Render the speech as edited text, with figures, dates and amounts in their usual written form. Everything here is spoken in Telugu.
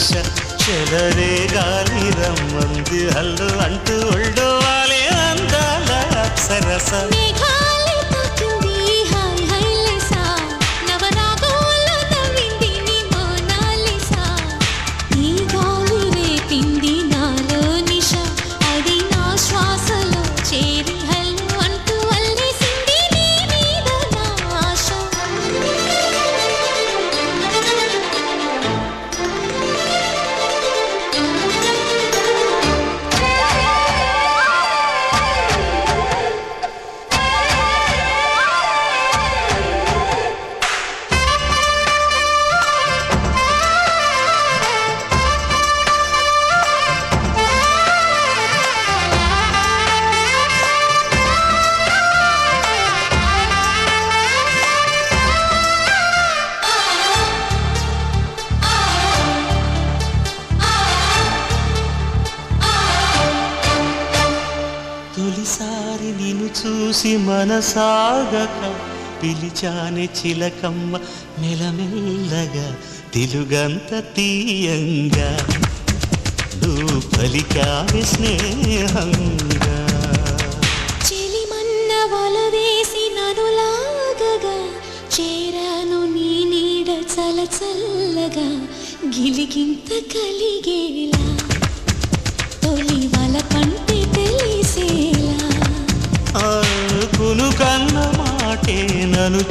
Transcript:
నిశ చెలరే గాలి రమ్మంది హల్లు అంటూ ఒళ్ళోవాలే అందాల అప్సరస తొలిసారి నిన్ను చూసి మనసాగక పిలిచానే చిలకమ్మ మెలమెల్లగా తెలుగంత తీయంగా నువ్వు పలికావే స్నేహంగా చెలిమన్న వల వేసి నన్ను లాగగా చేరాను నీ నీడ చలచల్లగా గిలిగింత కలిగేలా తొలి వల కంటే తెలిసేలా కును కన్న మాటే నన్ను